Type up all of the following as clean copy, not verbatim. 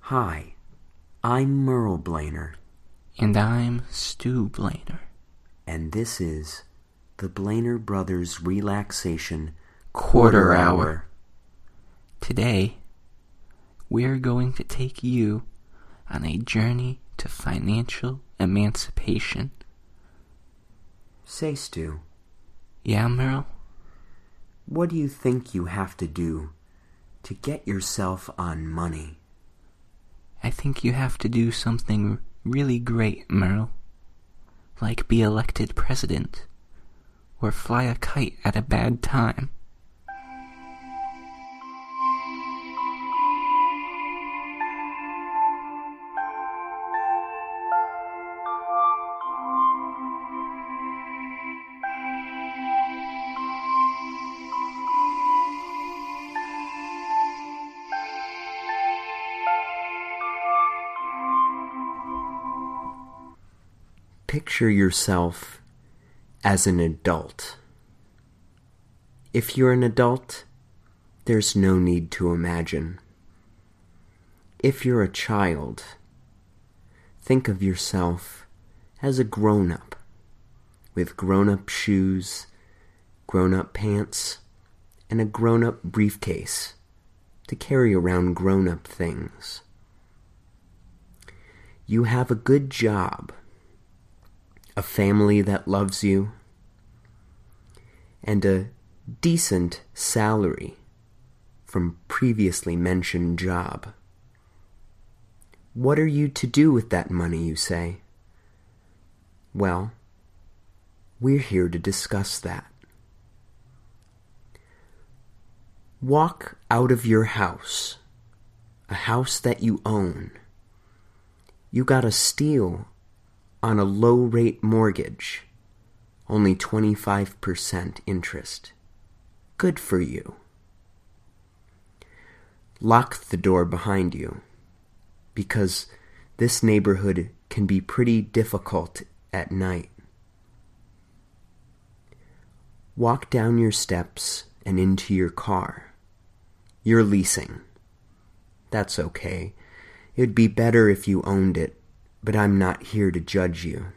Hi, I'm Merle Blainer. And I'm Stu Blainer. And this is the Blainer Brothers Relaxation Quarter Hour. Today, we're going to take you on a journey to financial emancipation. Say, Stu. Yeah, Merle? What do you think you have to do to get yourself on money? I think you have to do something really great, Merle. Like be elected president, or fly a kite at a bad time. Picture yourself as an adult. If you're an adult, there's no need to imagine. If you're a child, think of yourself as a grown-up, with grown-up shoes, grown-up pants, and a grown-up briefcase to carry around grown-up things. You have a good job, a family that loves you, and a decent salary from previously mentioned job. What are you to do with that money, you say? Well, we're here to discuss that. Walk out of your house, a house that you own. You got a steal on a low-rate mortgage, only 25% interest. Good for you. Lock the door behind you, because this neighborhood can be pretty difficult at night. Walk down your steps and into your car. You're leasing. That's okay. It'd be better if you owned it, but I'm not here to judge you.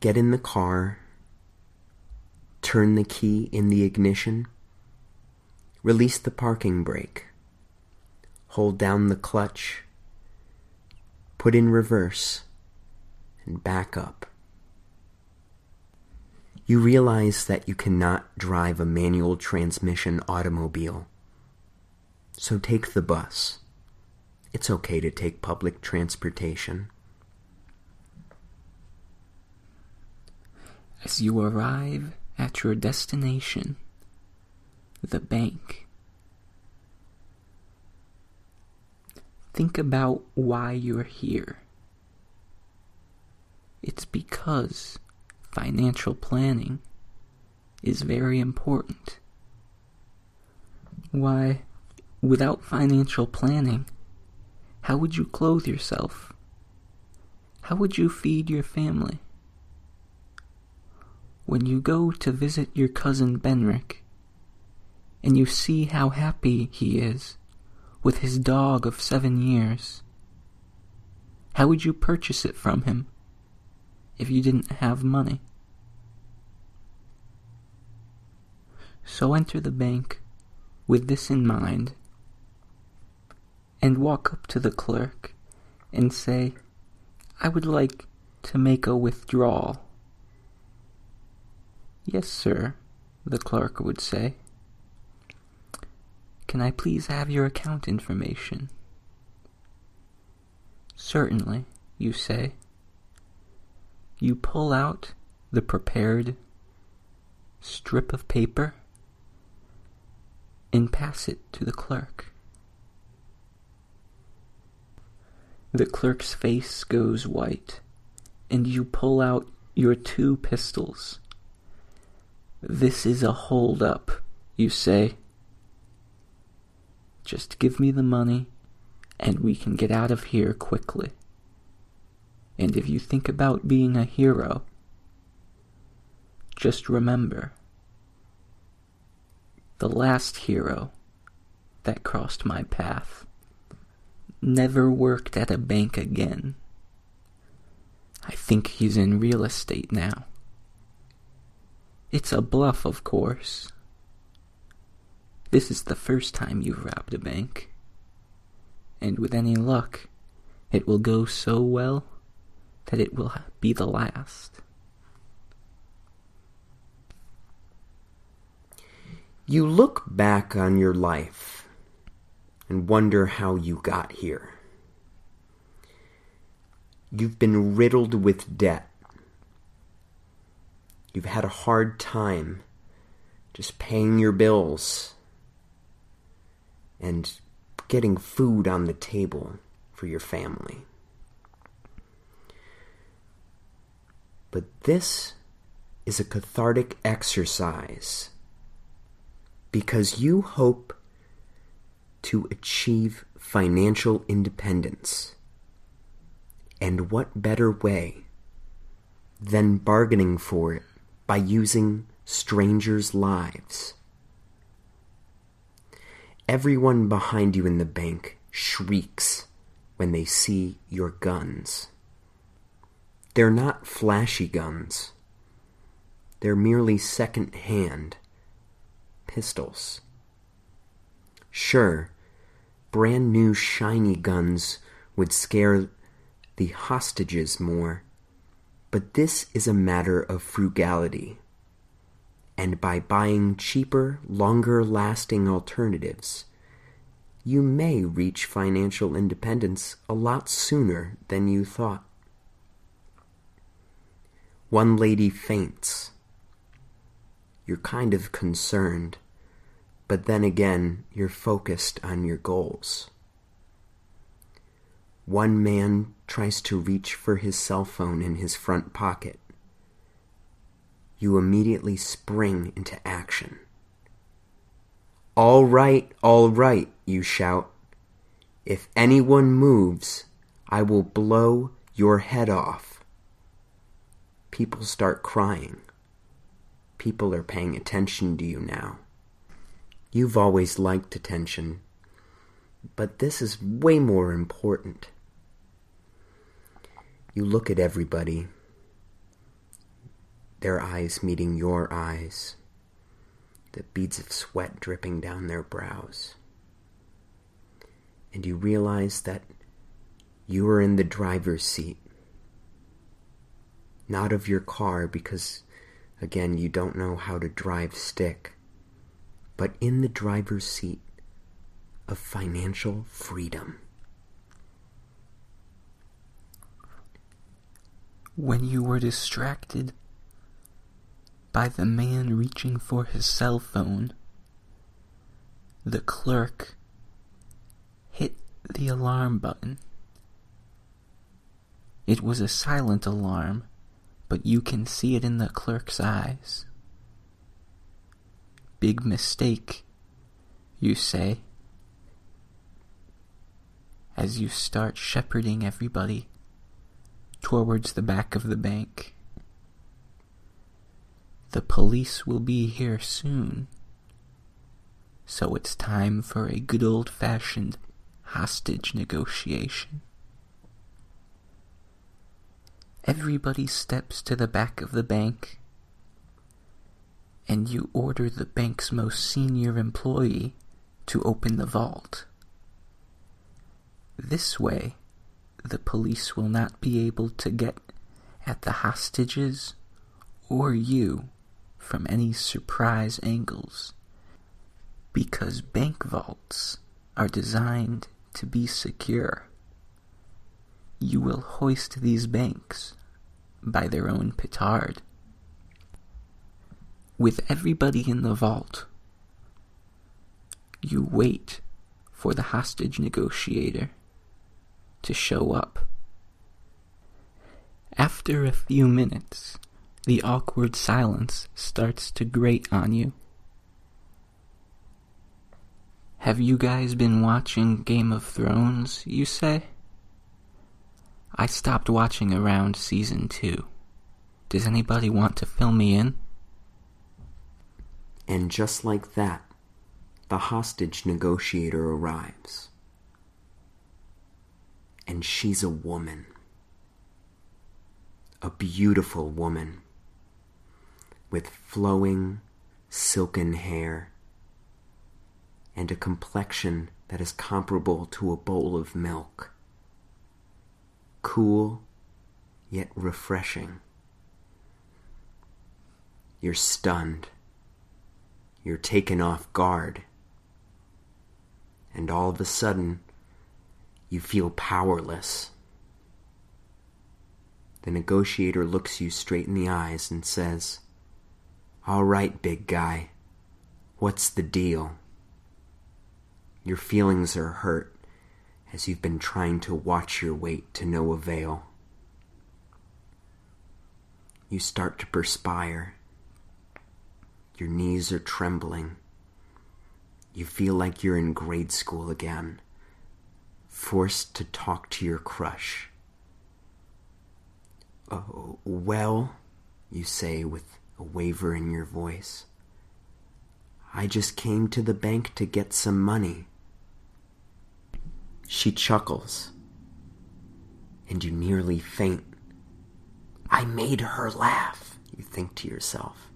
Get in the car, turn the key in the ignition, release the parking brake, hold down the clutch, put in reverse, and back up. You realize that you cannot drive a manual transmission automobile, so take the bus. It's okay to take public transportation. As you arrive at your destination, the bank, think about why you're here. It's because financial planning is very important. Why, without financial planning, how would you clothe yourself? How would you feed your family? When you go to visit your cousin Benrick, and you see how happy he is with his dog of 7 years, how would you purchase it from him if you didn't have money? So enter the bank with this in mind, and walk up to the clerk and say, "I would like to make a withdrawal." "Yes, sir," the clerk would say. "Can I please have your account information?" "Certainly," you say. You pull out the prepared strip of paper and pass it to the clerk. The clerk's face goes white, and you pull out your 2 pistols. "This is a hold-up," you say. "Just give me the money, and we can get out of here quickly. And if you think about being a hero, just remember, the last hero that crossed my path. Never worked at a bank again. I think he's in real estate now. It's a bluff, of course. This is the first time you've robbed a bank. And with any luck, it will go so well that it will be the last. You look back on your life and wonder how you got here. You've been riddled with debt. You've had a hard time just paying your bills and getting food on the table for your family. But this is a cathartic exercise because you hope to achieve financial independence. And what better way than bargaining for it by using strangers' lives? Everyone behind you in the bank shrieks when they see your guns. They're not flashy guns. They're merely second-hand pistols. Sure, brand new shiny guns would scare the hostages more, but this is a matter of frugality, and by buying cheaper, longer-lasting alternatives, you may reach financial independence a lot sooner than you thought. One lady faints. You're kind of concerned, but then again, you're focused on your goals. One man tries to reach for his cell phone in his front pocket. You immediately spring into action. All right, you shout. If anyone moves, I will blow your head off. People start crying. People are paying attention to you now. You've always liked attention, but this is way more important. You look at everybody, their eyes meeting your eyes, the beads of sweat dripping down their brows. And you realize that you are in the driver's seat, not of your car because, again, you don't know how to drive stick, but in the driver's seat of financial freedom. When you were distracted by the man reaching for his cell phone, the clerk hit the alarm button. It was a silent alarm, but you can see it in the clerk's eyes. Big mistake, you say, as you start shepherding everybody towards the back of the bank. The police will be here soon, so it's time for a good old-fashioned hostage negotiation. Everybody steps to the back of the bank, and you order the bank's most senior employee to open the vault. This way, the police will not be able to get at the hostages or you from any surprise angles, because bank vaults are designed to be secure. You will hoist these banks by their own petard. With everybody in the vault, you wait for the hostage negotiator to show up. After a few minutes, the awkward silence starts to grate on you. Have you guys been watching Game of Thrones, you say? I stopped watching around season 2. Does anybody want to fill me in? And just like that, the hostage negotiator arrives. And she's a woman. A beautiful woman with flowing, silken hair and a complexion that is comparable to a bowl of milk. Cool, yet refreshing. You're stunned. You're taken off guard. And all of a sudden, you feel powerless. The negotiator looks you straight in the eyes and says, "All right, big guy, what's the deal?" Your feelings are hurt as you've been trying to watch your weight to no avail. You start to perspire. Your knees are trembling. You feel like you're in grade school again, forced to talk to your crush. "Oh, well," you say with a waver in your voice, "I just came to the bank to get some money." She chuckles, and you nearly faint. "I made her laugh," you think to yourself.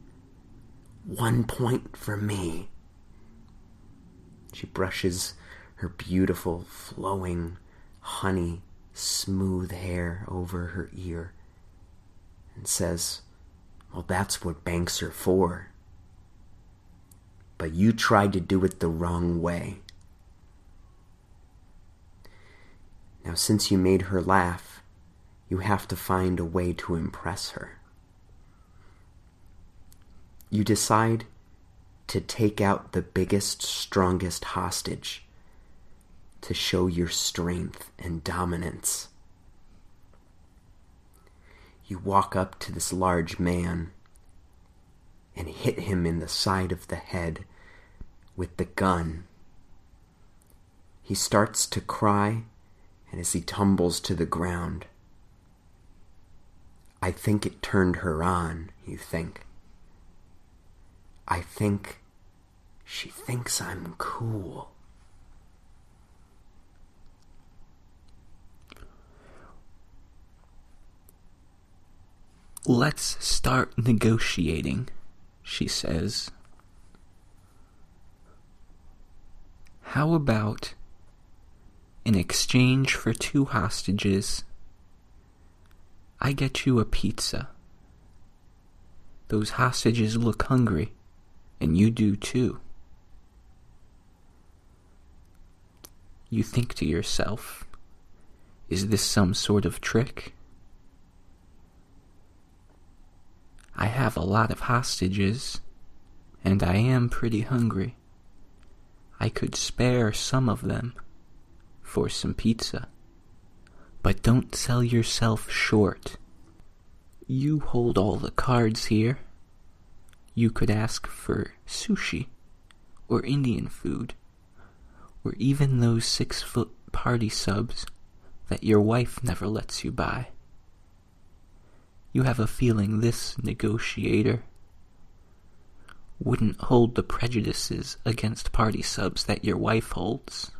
1 point for me. She brushes her beautiful, flowing, honey, smooth hair over her ear and says, "Well, that's what banks are for. But you tried to do it the wrong way." Now, since you made her laugh, you have to find a way to impress her. You decide to take out the biggest, strongest hostage to show your strength and dominance. You walk up to this large man and hit him in the side of the head with the gun. He starts to cry, and as he tumbles to the ground, "I think it turned her on," you think. "I think she thinks I'm cool." "Let's start negotiating," she says. "How about, in exchange for 2 hostages, I get you a pizza? Those hostages look hungry, and you do too." You think to yourself, is this some sort of trick? I have a lot of hostages, and I am pretty hungry. I could spare some of them for some pizza. But don't sell yourself short. You hold all the cards here. You could ask for sushi, or Indian food, or even those 6-foot party subs that your wife never lets you buy. You have a feeling this negotiator wouldn't hold the prejudices against party subs that your wife holds.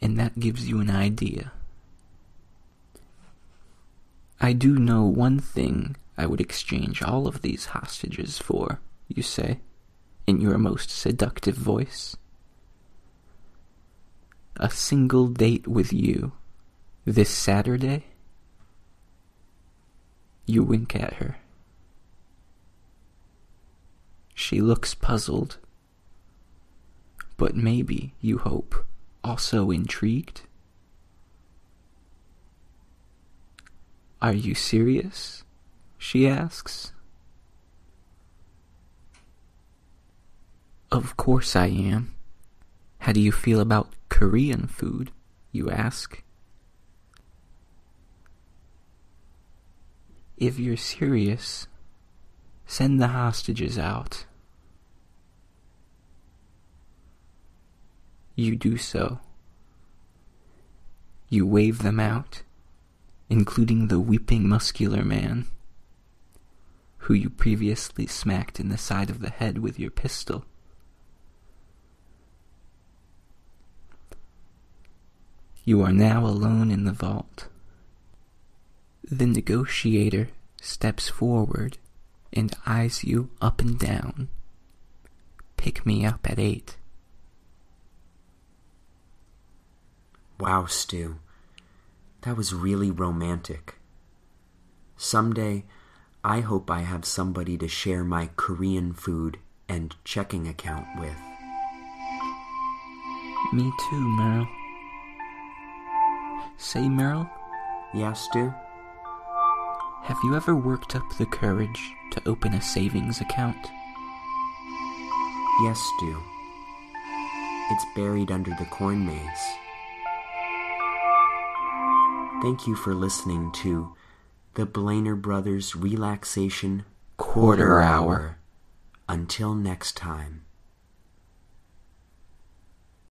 And that gives you an idea. I do know one thing I would exchange all of these hostages for, you say, in your most seductive voice. A single date with you, this Saturday? You wink at her. She looks puzzled, but maybe, you hope, also intrigued. Are you serious? She asks. Of course I am. How do you feel about Korean food? You ask. If you're serious, send the hostages out. You do so. You wave them out, including the weeping muscular man. who you previously smacked in the side of the head with your pistol. You are now alone in the vault. The negotiator steps forward and eyes you up and down. Pick me up at 8. Wow, Stu. That was really romantic. Someday, I hope I have somebody to share my Korean food and checking account with. Me too, Merle. Say, Merle? Yeah, Stu? Have you ever worked up the courage to open a savings account? Yes, Stu. It's buried under the corn maze. Thank you for listening to the Blainer Brothers Relaxation Quarter Hour. Until next time.